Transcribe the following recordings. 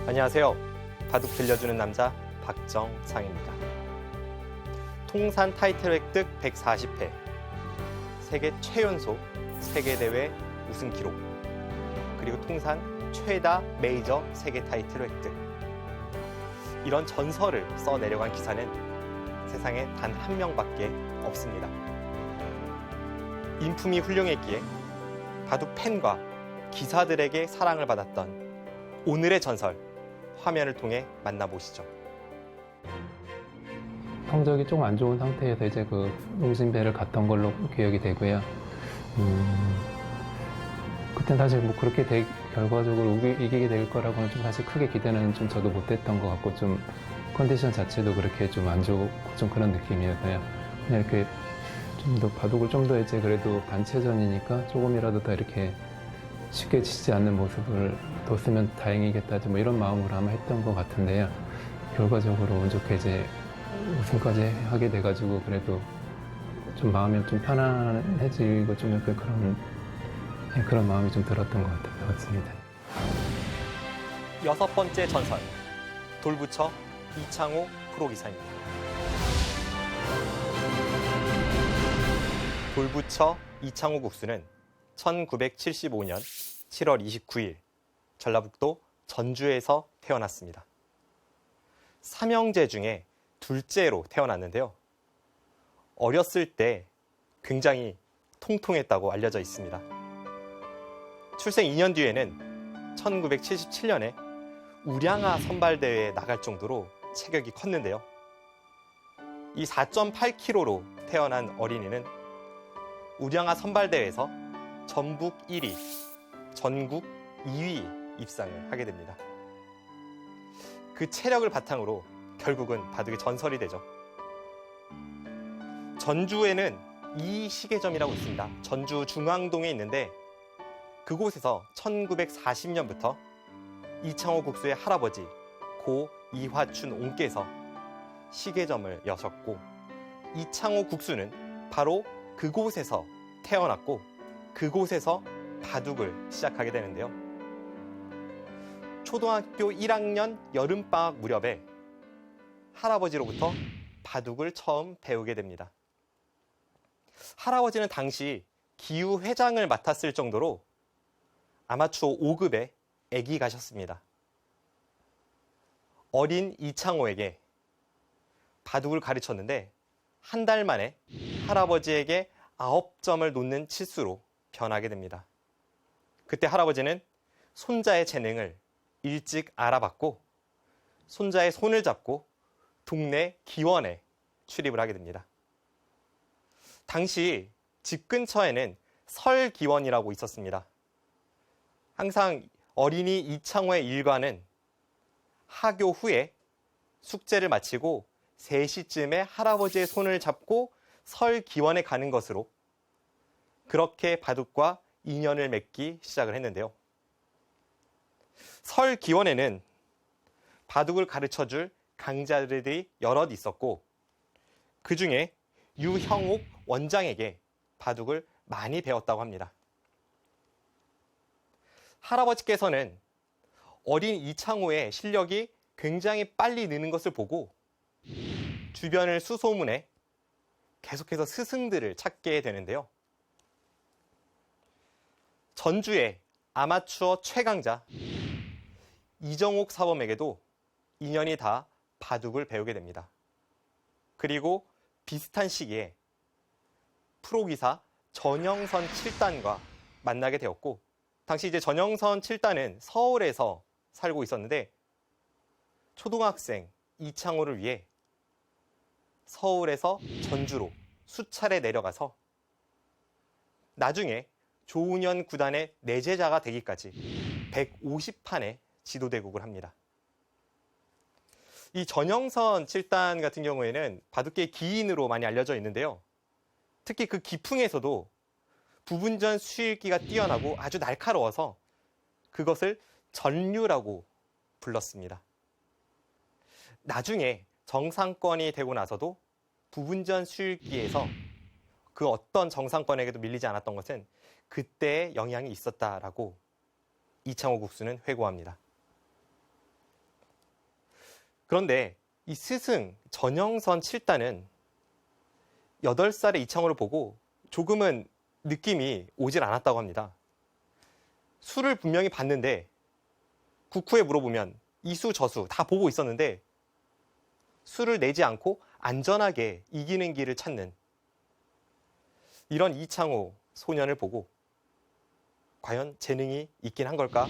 안녕하세요. 바둑 들려주는 남자 박정상입니다. 통산 타이틀 획득 140회, 세계 최연소 세계대회 우승 기록, 그리고 통산 최다 메이저 세계 타이틀 획득. 이런 전설을 써내려간 기사는 세상에 단 한 명밖에 없습니다. 인품이 훌륭했기에 바둑 팬과 기사들에게 사랑을 받았던 오늘의 전설, 화면을 통해 만나보시죠. 성적이 조금 안 좋은 상태에서 이제 그 농심배를 갔던 걸로 기억이 되고요. 그땐 사실 뭐 그렇게 결과적으로 이기게 될 거라고는 좀 사실 크게 기대는 좀 저도 못했던 것 같고, 좀 컨디션 자체도 그렇게 좀 안 좋고 좀 그런 느낌이어서요. 그냥 이렇게 좀 더 바둑을 좀 더 이제 그래도 단체전이니까 조금이라도 더 이렇게 쉽게 지지 않는 모습을 뒀으면 다행이겠다, 뭐 이런 마음으로 아마 했던 것 같은데요. 결과적으로 운 좋게 이제 우승까지 하게 돼가지고 그래도 좀 마음이 좀 편안해지고 좀 그런 마음이 좀 들었던 것 같습니다. 여섯 번째 전설, 돌부처 이창호 프로기사입니다. 돌부처 이창호 국수는 1975년 7월 29일 전라북도 전주에서 태어났습니다. 삼형제 중에 둘째로 태어났는데요. 어렸을 때 굉장히 통통했다고 알려져 있습니다. 출생 2년 뒤에는 1977년에 우량아 선발대회에 나갈 정도로 체격이 컸는데요. 이 4.8kg로 태어난 어린이는 우량아 선발대회에서 전북 1위, 전국 2위 입상을 하게 됩니다. 그 체력을 바탕으로 결국은 바둑의 전설이 되죠. 전주에는 이 시계점이라고 있습니다. 전주 중앙동에 있는데, 그곳에서 1940년부터 이창호 국수의 할아버지 고 이화춘 옹께서 시계점을 여셨고, 이창호 국수는 바로 그곳에서 태어났고 그곳에서 바둑을 시작하게 되는데요. 초등학교 1학년 여름방학 무렵에 할아버지로부터 바둑을 처음 배우게 됩니다. 할아버지는 당시 기후회장을 맡았을 정도로 아마추어 5급에 애기 가셨습니다. 어린 이창호에게 바둑을 가르쳤는데 한 달 만에 할아버지에게 9점을 놓는 치수로 변하게 됩니다. 그때 할아버지는 손자의 재능을 일찍 알아봤고 손자의 손을 잡고 동네 기원에 출입을 하게 됩니다. 당시 집 근처에는 설기원이라고 있었습니다. 항상 어린이 이창호의 일과는 하교 후에 숙제를 마치고 3시쯤에 할아버지의 손을 잡고 설기원에 가는 것으로, 그렇게 바둑과 인연을 맺기 시작을 했는데요. 설기원에는 바둑을 가르쳐줄 강자들이 여럿 있었고, 그 중에 유형옥 원장에게 바둑을 많이 배웠다고 합니다. 할아버지께서는 어린 이창호의 실력이 굉장히 빨리 느는 것을 보고 주변을 수소문해 계속해서 스승들을 찾게 되는데요. 전주의 아마추어 최강자 이정옥 사범에게도 인연이 다 바둑을 배우게 됩니다. 그리고 비슷한 시기에 프로기사 전영선 7단과 만나게 되었고, 당시 이제 전영선 7단은 서울에서 살고 있었는데 초등학생 이창호를 위해 서울에서 전주로 수차례 내려가서 나중에 조은현 구단의 내제자가 되기까지 150판의 지도대국을 합니다. 이 전영선 7단 같은 경우에는 바둑계의 기인으로 많이 알려져 있는데요. 특히 그 기풍에서도 부분전 수일기가 뛰어나고 아주 날카로워서 그것을 전류라고 불렀습니다. 나중에 정상권이 되고 나서도 부분전 수일기에서 그 어떤 정상권에게도 밀리지 않았던 것은 그때의 영향이 있었다라고 이창호 국수는 회고합니다. 그런데 이 스승 전영선 7단은 8살의 이창호를 보고 조금은 느낌이 오질 않았다고 합니다. 수를 분명히 봤는데 국후에 물어보면 이수 저수 다 보고 있었는데 수를 내지 않고 안전하게 이기는 길을 찾는 이런 이창호 소년을 보고 과연 재능이 있긴 한 걸까?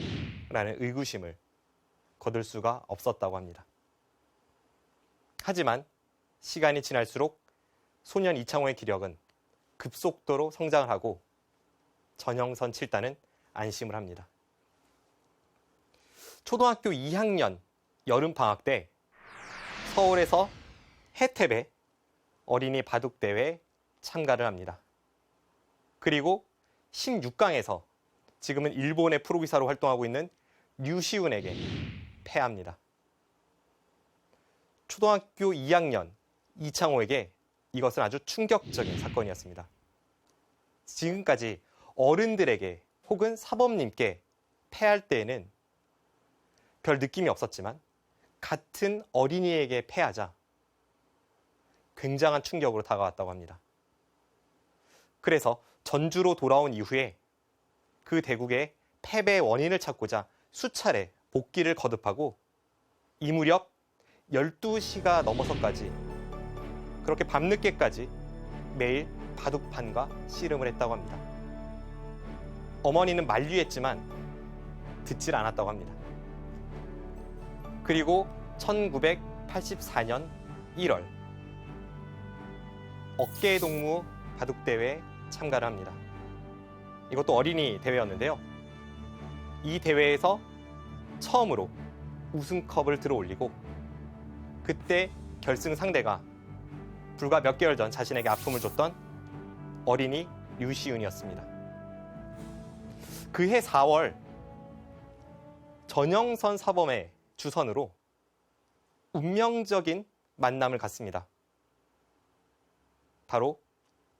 라는 의구심을 거둘 수가 없었다고 합니다. 하지만 시간이 지날수록 소년 이창호의 기력은 급속도로 성장을 하고 전영선 7단은 안심을 합니다. 초등학교 2학년 여름방학 때 서울에서 해태배 어린이 바둑대회에 참가를 합니다. 그리고 16강에서 지금은 일본의 프로기사로 활동하고 있는 류시운에게 패합니다. 초등학교 2학년 이창호에게 이것은 아주 충격적인 사건이었습니다. 지금까지 어른들에게 혹은 사범님께 패할 때에는 별 느낌이 없었지만 같은 어린이에게 패하자 굉장한 충격으로 다가왔다고 합니다. 그래서 전주로 돌아온 이후에 그 대국의 패배의 원인을 찾고자 수차례 복귀를 거듭하고 이 무렵 12시가 넘어서까지 그렇게 밤늦게까지 매일 바둑판과 씨름을 했다고 합니다. 어머니는 만류했지만 듣질 않았다고 합니다. 그리고 1984년 1월 어깨동무 바둑대회에 참가를 합니다. 이것도 어린이 대회였는데요. 이 대회에서 처음으로 우승컵을 들어 올리고 그때 결승 상대가 불과 몇 개월 전 자신에게 아픔을 줬던 어린이 류시은이었습니다. 그해 4월 전영선 사범의 주선으로 운명적인 만남을 갖습니다. 바로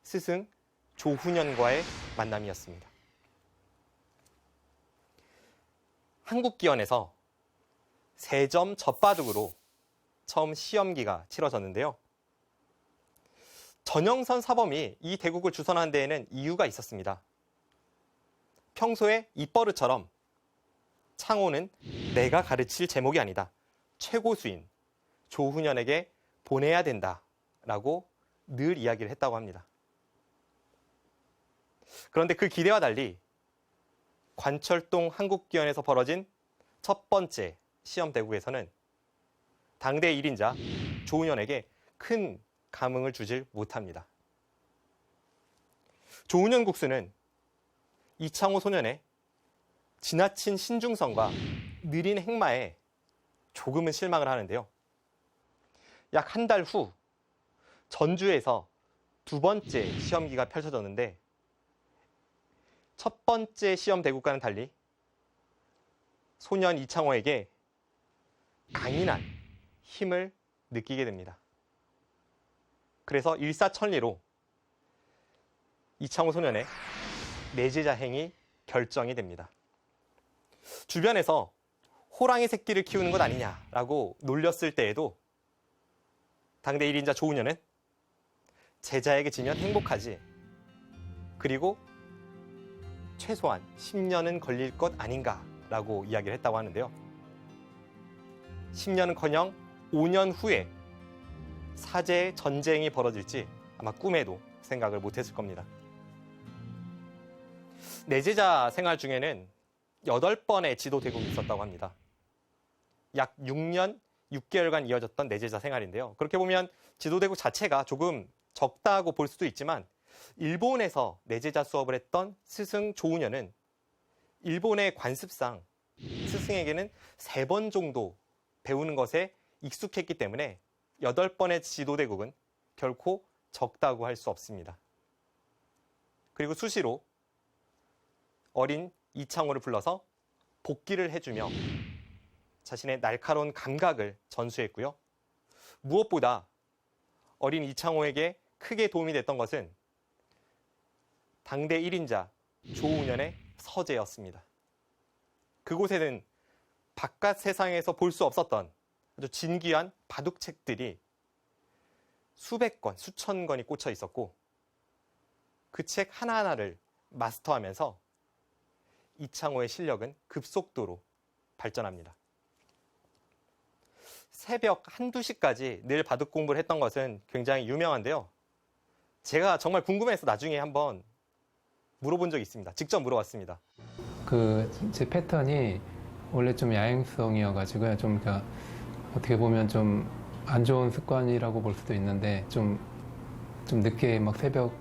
스승 조훈현과의 만남이었습니다. 한국기원에서 3점 젖바둑으로 처음 시험기가 치러졌는데요. 전영선 사범이 이 대국을 주선한 데에는 이유가 있었습니다. 평소에 입버릇처럼 창호는 내가 가르칠 제목이 아니다. 최고수인 조훈현에게 보내야 된다라고 늘 이야기를 했다고 합니다. 그런데 그 기대와 달리 관철동 한국기원에서 벌어진 첫 번째 시험 대국에서는 당대 1인자 조훈현에게 큰 감흥을 주질 못합니다. 조훈현 국수는 이창호 소년의 지나친 신중성과 느린 행마에 조금은 실망을 하는데요. 약 한 달 후 전주에서 두 번째 시험기가 펼쳐졌는데 첫 번째 시험 대국과는 달리 소년 이창호에게 강인한 힘을 느끼게 됩니다. 그래서 일사천리로 이창호 소년의 내제자행이 결정이 됩니다. 주변에서 호랑이 새끼를 키우는 것 아니냐라고 놀렸을 때에도 당대 1인자 조훈현은 제자에게 지면 행복하지. 그리고 최소한 10년은 걸릴 것 아닌가라고 이야기를 했다고 하는데요. 10년은커녕 5년 후에 사제의 전쟁이 벌어질지 아마 꿈에도 생각을 못했을 겁니다. 내제자 생활 중에는 8번의 지도 대국이 있었다고 합니다. 약 6년 6개월간 이어졌던 내제자 생활인데요. 그렇게 보면 지도 대국 자체가 조금 적다고 볼 수도 있지만 일본에서 내제자 수업을 했던 스승 조훈현은 일본의 관습상 스승에게는 3번 정도 배우는 것에 익숙했기 때문에 8번의 지도 대국은 결코 적다고 할 수 없습니다. 그리고 수시로 어린 이창호를 불러서 복기를 해주며 자신의 날카로운 감각을 전수했고요. 무엇보다 어린 이창호에게 크게 도움이 됐던 것은 당대 1인자 조훈현의 서재였습니다. 그곳에는 바깥 세상에서 볼 수 없었던 아주 진귀한 바둑책들이 수백 권, 수천 권이 꽂혀 있었고 그 책 하나하나를 마스터하면서 이창호의 실력은 급속도로 발전합니다. 새벽 1, 2시까지 늘 바둑 공부를 했던 것은 굉장히 유명한데요. 제가 정말 궁금해서 나중에 한번 물어본 적이 있습니다. 직접 물어봤습니다. 그 제 패턴이 원래 좀 야행성이어가지고요. 좀 그러니까 어떻게 보면 좀 안 좋은 습관이라고 볼 수도 있는데 좀 늦게 막 새벽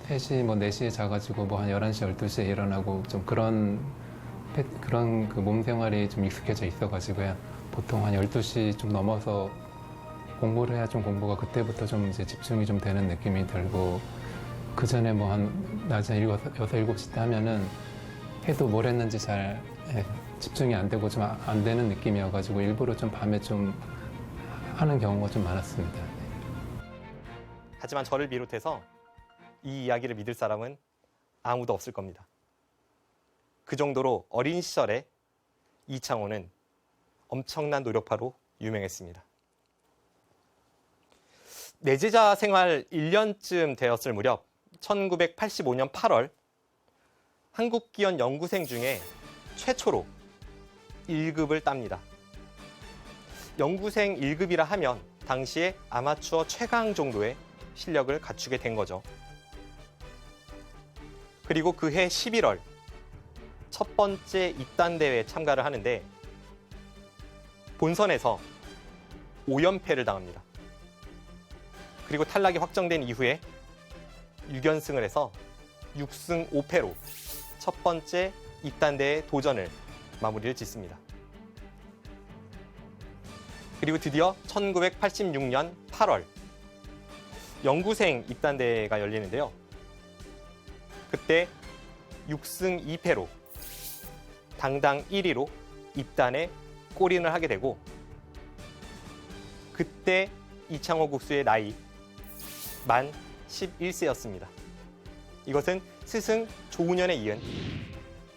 3시 뭐 4시에 자가지고 뭐 한 11시 12시에 일어나고 좀 그런 그 몸 생활이 좀 익숙해져 있어가지고요. 보통 한 12시 좀 넘어서 공부를 해야 좀 공부가 그때부터 좀 이제 집중이 좀 되는 느낌이 들고 그 전에 뭐 한 낮에 6, 7시 때 하면은 해도 뭘 했는지 잘 집중이 안 되고 좀 안 되는 느낌이어가지고 일부러 좀 밤에 좀 하는 경우가 좀 많았습니다. 하지만 저를 비롯해서 이 이야기를 믿을 사람은 아무도 없을 겁니다. 그 정도로 어린 시절에 이창호는 엄청난 노력파로 유명했습니다. 내제자 생활 1년쯤 되었을 무렵 1985년 8월 한국기원 연구생 중에 최초로 1급을 땁니다. 연구생 1급이라 하면 당시에 아마추어 최강 정도의 실력을 갖추게 된 거죠. 그리고 그해 11월 첫 번째 입단 대회에 참가를 하는데 본선에서 5연패를 당합니다. 그리고 탈락이 확정된 이후에 6연승을 해서 6승 5패로 첫 번째 입단 대회 도전을 마무리를 짓습니다. 그리고 드디어 1986년 8월 연구생 입단 대회가 열리는데요. 그때 6승 2패로 당당 1위로 입단에 골인을 하게 되고 그때 이창호 국수의 나이 만 11세였습니다. 이것은 스승 조훈현에 이은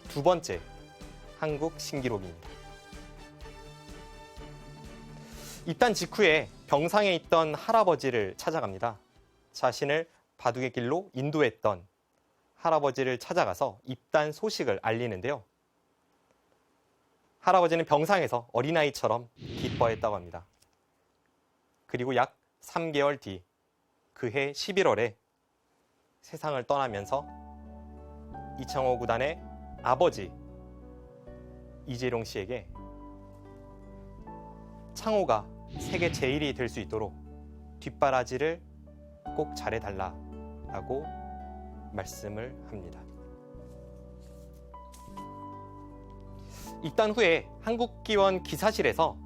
두 번째 한국 신기록입니다. 입단 직후에 병상에 있던 할아버지를 찾아갑니다. 자신을 바둑의 길로 인도했던 할아버지를 찾아가서 입단 소식을 알리는데요. 할아버지는 병상에서 어린아이처럼 기뻐했다고 합니다. 그리고 약 3개월 뒤 그해 11월에 세상을 떠나면서 이창호 구단의 아버지 이재룡 씨에게 창호가 세계 제1이 될 수 있도록 뒷바라지를 꼭 잘해달라고 말씀을 합니다. 입단 후에 한국기원 기사실에서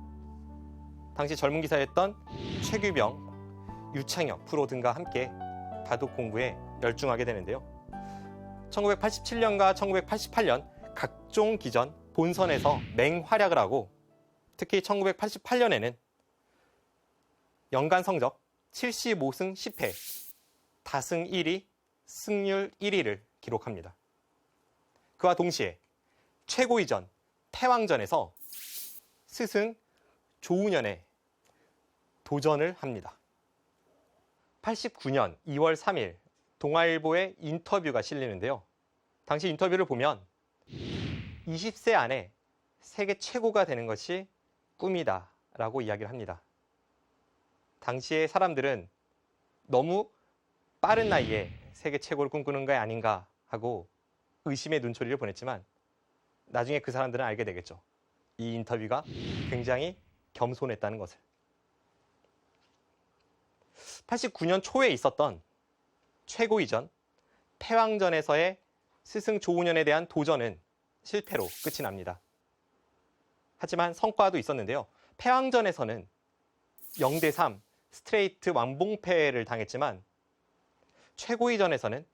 당시 젊은 기사였던 최규병, 유창혁 프로 등과 함께 바둑 공부에 열중하게 되는데요. 1987년과 1988년 각종 기전 본선에서 맹활약을 하고 특히 1988년에는 연간 성적 75승 10패, 다승 1위, 승률 1위를 기록합니다. 그와 동시에 최고위전 패왕전에서 스승 조훈현에 도전을 합니다. 89년 2월 3일 동아일보의 인터뷰가 실리는데요. 당시 인터뷰를 보면 20세 안에 세계 최고가 되는 것이 꿈이다 라고 이야기를 합니다. 당시의 사람들은 너무 빠른 나이에 세계 최고를 꿈꾸는 게 아닌가 하고 의심의 눈초리를 보냈지만 나중에 그 사람들은 알게 되겠죠. 이 인터뷰가 굉장히 겸손했다는 것을. 89년 초에 있었던 최고위전 패왕전에서의 스승 조훈현에 대한 도전은 실패로 끝이 납니다. 하지만 성과도 있었는데요. 패왕전에서는 0대3 스트레이트 완봉패를 당했지만 최고위전에서는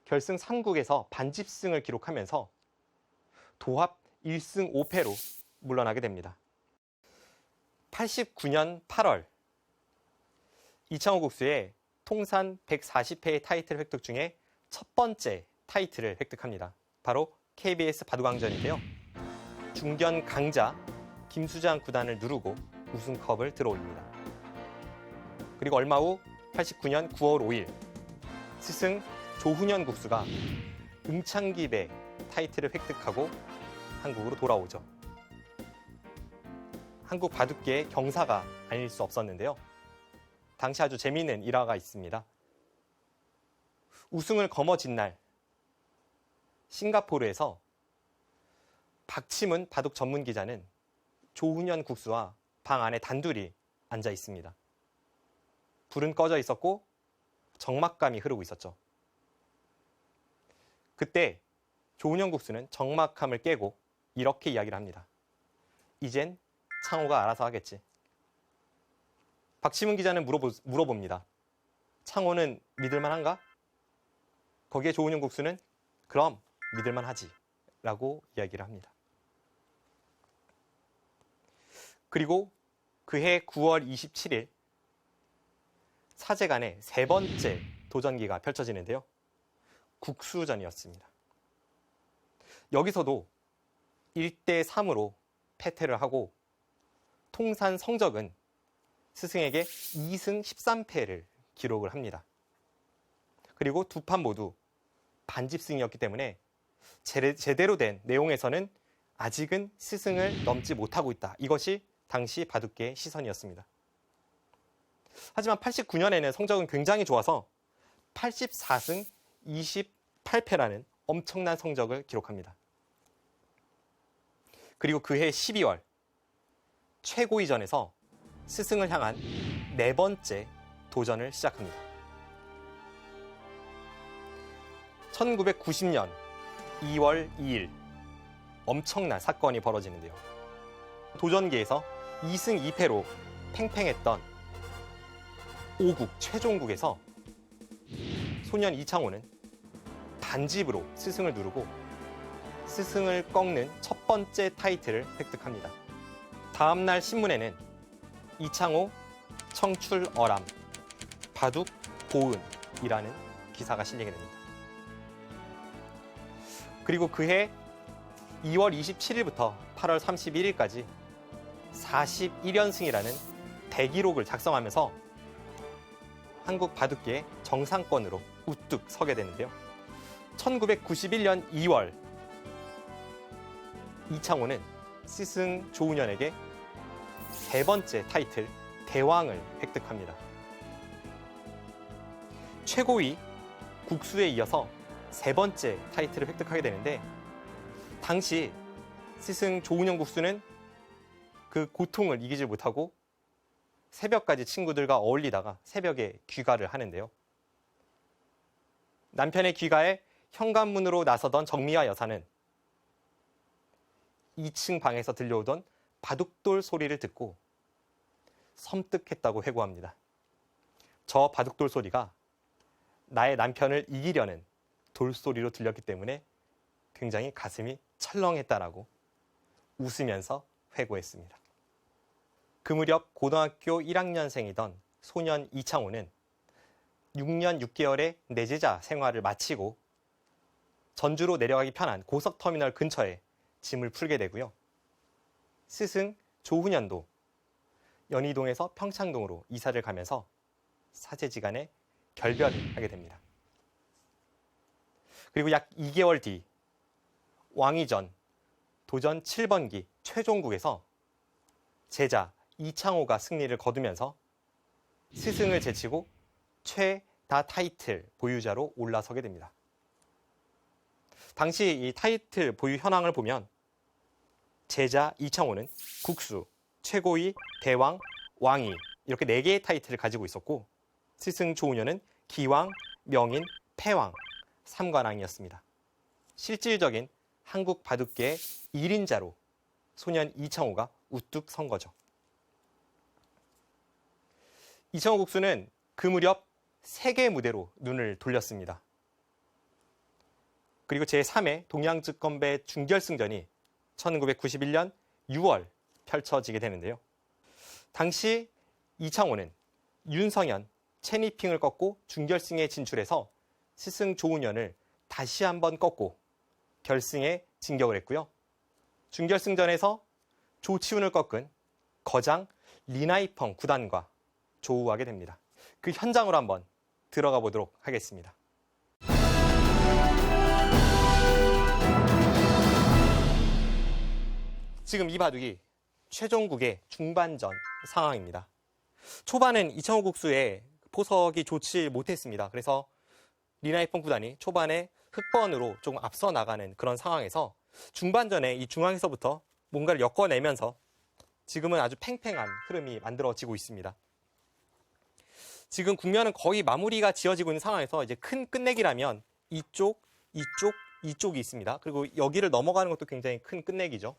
결승 3국에서 반집승을 기록하면서 도합 1승 5패로 물러나게 됩니다. 89년 8월 이창호 국수의 통산 140회의 타이틀 획득 중에 첫 번째 타이틀을 획득합니다. 바로 KBS 바둑왕전인데요. 중견 강자 김수장 구단을 누르고 우승컵을 들어올립니다. 그리고 얼마 후 89년 9월 5일 스승 조훈현 국수가 응창기배 타이틀을 획득하고 한국으로 돌아오죠. 한국 바둑계의 경사가 아닐 수 없었는데요. 당시 아주 재미있는 일화가 있습니다. 우승을 거머쥔 날 싱가포르에서 박치문 바둑 전문 기자는 조훈현 국수와 방 안에 단둘이 앉아 있습니다. 불은 꺼져 있었고 적막감이 흐르고 있었죠. 그때 조훈현 국수는 적막함을 깨고 이렇게 이야기를 합니다. 이젠 창호가 알아서 하겠지. 박치문 기자는 물어봅니다. 창호는 믿을만한가? 거기에 조훈현 국수는 그럼 믿을만하지 라고 이야기를 합니다. 그리고 그해 9월 27일 사제간의 세 번째 도전기가 펼쳐지는데요. 국수전이었습니다. 여기서도 1대 3으로 패퇴를 하고 통산 성적은 스승에게 2승 13패를 기록을 합니다. 그리고 두 판 모두 반집승이었기 때문에 제대로 된 내용에서는 아직은 스승을 넘지 못하고 있다. 이것이 당시 바둑계의 시선이었습니다. 하지만 89년에는 성적은 굉장히 좋아서 84승 28패라는 엄청난 성적을 기록합니다. 그리고 그해 12월 최고위전에서 스승을 향한 네 번째 도전을 시작합니다. 1990년 2월 2일 엄청난 사건이 벌어지는데요. 도전기에서 2승 2패로 팽팽했던 5국 최종국에서 소년 이창호는 반집으로 스승을 누르고 스승을 꺾는 첫 번째 타이틀을 획득합니다. 다음날 신문에는 이창호 청출어람 바둑 고은이라는 기사가 실리게 됩니다. 그리고 그해 2월 27일부터 8월 31일까지 41연승이라는 대기록을 작성하면서 한국 바둑계의 정상권으로 우뚝 서게 되는데요. 1991년 2월 이창호는 스승 조훈현에게 세 번째 타이틀 대왕을 획득합니다. 최고위 국수에 이어서 세 번째 타이틀을 획득하게 되는데 당시 스승 조훈현 국수는 그 고통을 이기지 못하고 새벽까지 친구들과 어울리다가 새벽에 귀가를 하는데요. 남편의 귀가에 현관문으로 나서던 정미화 여사는 2층 방에서 들려오던 바둑돌 소리를 듣고 섬뜩했다고 회고합니다. 저 바둑돌 소리가 나의 남편을 이기려는 돌소리로 들렸기 때문에 굉장히 가슴이 철렁했다라고 웃으면서 회고했습니다. 그 무렵 고등학교 1학년생이던 소년 이창호는 6년 6개월의 내제자 생활을 마치고 전주로 내려가기 편한 고속터미널 근처에 짐을 풀게 되고요. 스승 조훈현도 연희동에서 평창동으로 이사를 가면서 사제지간에 결별을 하게 됩니다. 그리고 약 2개월 뒤 왕위전 도전 7번기 최종국에서 제자 이창호가 승리를 거두면서 스승을 제치고 최다 타이틀 보유자로 올라서게 됩니다. 당시 이 타이틀 보유 현황을 보면 제자 이창호는 국수, 최고위, 대왕, 왕위 이렇게 4개의 타이틀을 가지고 있었고 스승 조훈현은 기왕, 명인, 패왕, 삼관왕이었습니다. 실질적인 한국 바둑계의 1인자로 소년 이창호가 우뚝 선 거죠. 이창호 국수는 그 무렵 세계 무대로 눈을 돌렸습니다. 그리고 제3회 동양특검배 준결승전이 1991년 6월 펼쳐지게 되는데요. 당시 이창호는 윤성현, 채니핑을 꺾고 준결승에 진출해서 스승 조훈현을 다시 한번 꺾고 결승에 진격을 했고요. 준결승전에서 조치훈을 꺾은 거장 리나이펑 구단과 조우하게 됩니다. 그 현장으로 한번 들어가 보도록 하겠습니다. 지금 이 바둑이 최종국의 중반전 상황입니다. 초반은 이창호 국수의 포석이 좋지 못했습니다. 그래서 리나이펑 구단이 초반에 흑번으로 조금 앞서 나가는 그런 상황에서 중반전에 이 중앙에서부터 뭔가를 엮어내면서 지금은 아주 팽팽한 흐름이 만들어지고 있습니다. 지금 국면은 거의 마무리가 지어지고 있는 상황에서 이제 큰 끝내기라면 이쪽이 있습니다. 그리고 여기를 넘어가는 것도 굉장히 큰 끝내기죠.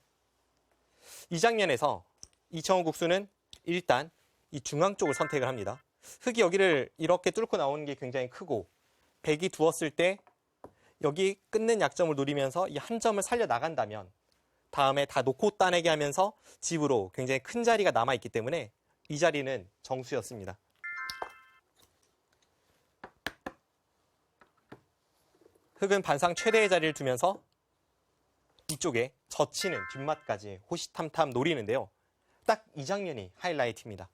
이 장면에서 이창호 국수는 일단 이 중앙 쪽을 선택을 합니다. 흑이 여기를 이렇게 뚫고 나오는 게 굉장히 크고 백이 두었을 때 여기 끊는 약점을 노리면서 이 한 점을 살려 나간다면 다음에 다 놓고 따내게 하면서 집으로 굉장히 큰 자리가 남아있기 때문에 이 자리는 정수였습니다. 흑은 반상 최대의 자리를 두면서 이쪽에 젖히는 뒷맛까지 호시탐탐 노리는데요. 딱 이 장면이 하이라이트입니다.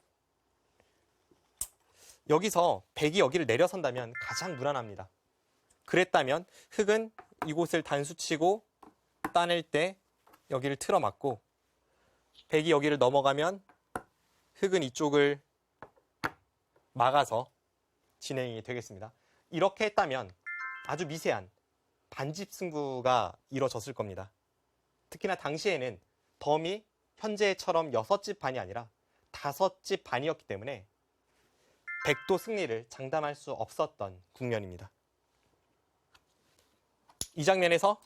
여기서 백이 여기를 내려선다면 가장 무난합니다. 그랬다면 흑은 이곳을 단수치고 따낼 때 여기를 틀어막고 백이 여기를 넘어가면 흑은 이쪽을 막아서 진행이 되겠습니다. 이렇게 했다면 아주 미세한 반집 승부가 이루어졌을 겁니다. 특히나 당시에는 덤이 현재처럼 6집 반이 아니라 5집 반이었기 때문에 백도 승리를 장담할 수 없었던 국면입니다. 이 장면에서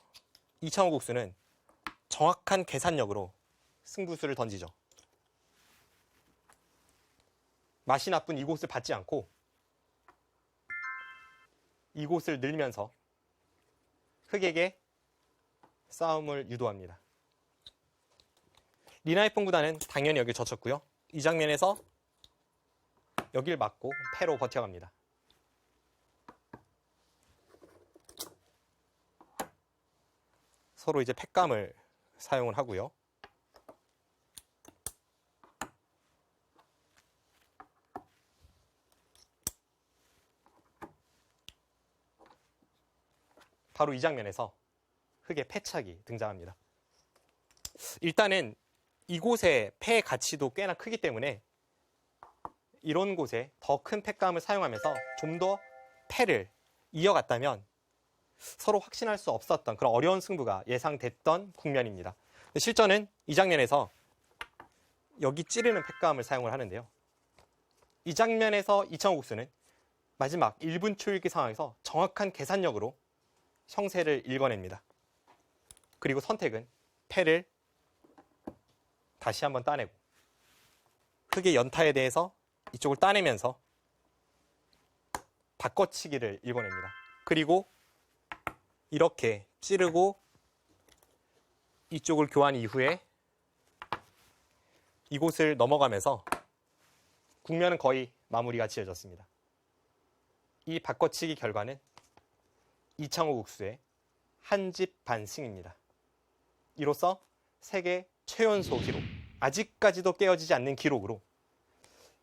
이창호 국수는 정확한 계산력으로 승부수를 던지죠. 맛이 나쁜 이곳을 받지 않고 이곳을 늘면서 흑에게 싸움을 유도합니다. 리나이펑 구단은 당연히 여기를 젖혔고요. 이 장면에서 여길 맞고 패로 버텨갑니다. 서로 이제 팩감을 사용을 하고요. 바로 이 장면에서 흑의 패착이 등장합니다. 일단은 이곳의 패의 가치도 꽤나 크기 때문에 이런 곳에 더 큰 팩감을 사용하면서 좀 더 패를 이어갔다면 서로 확신할 수 없었던 그런 어려운 승부가 예상됐던 국면입니다. 실전은 이 장면에서 여기 찌르는 팩감을 사용을 하는데요. 이 장면에서 이창호 국수는 마지막 1분 초읽기 상황에서 정확한 계산력으로 형세를 읽어냅니다. 그리고 선택은 패를 다시 한번 따내고 흑의 연타에 대해서 이쪽을 따내면서 바꿔치기를 읽어냅니다. 그리고 이렇게 찌르고 이쪽을 교환 이후에 이곳을 넘어가면서 국면은 거의 마무리가 지어졌습니다. 이 바꿔치기 결과는 이창호 국수의 한집 반승입니다. 이로써 세계 최연소 기록, 아직까지도 깨어지지 않는 기록으로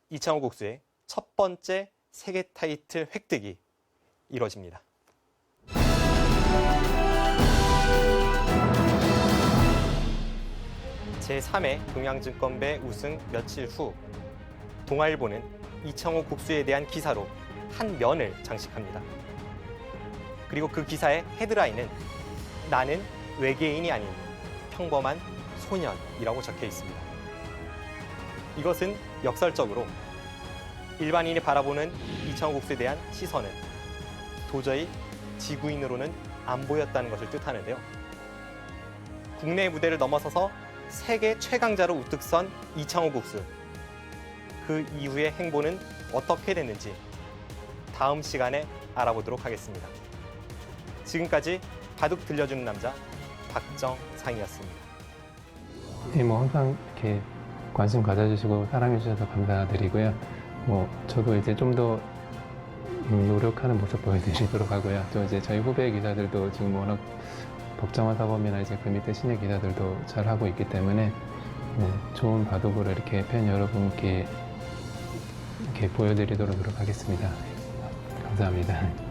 이창호 국수의 첫 번째 세계 타이틀 획득이 이뤄집니다. 제3회 동양증권배 우승 며칠 후 동아일보는 이창호 국수에 대한 기사로 한 면을 장식합니다. 그리고 그 기사의 헤드라인은 나는 외계인이 아닌 평범한 소년이라고 적혀 있습니다. 이것은 역설적으로 일반인이 바라보는 이창호 국수에 대한 시선은 도저히 지구인으로는 안 보였다는 것을 뜻하는데요. 국내 무대를 넘어서서 세계 최강자로 우뚝 선 이창호 국수. 그 이후의 행보는 어떻게 됐는지 다음 시간에 알아보도록 하겠습니다. 지금까지 바둑 들려주는 남자 박정상이었습니다. 네, 항상 이렇게 관심 가져주시고 사랑해주셔서 감사드리고요. 저도 이제 좀 더 노력하는 모습 보여드리도록 하고요. 또 이제 저희 후배 기사들도 지금 워낙 법정화 사범이나 이제 그 밑에 신예 기사들도 잘 하고 있기 때문에 네, 좋은 바둑으로 이렇게 팬 여러분께 이렇게 보여드리도록 노력하겠습니다. 감사합니다.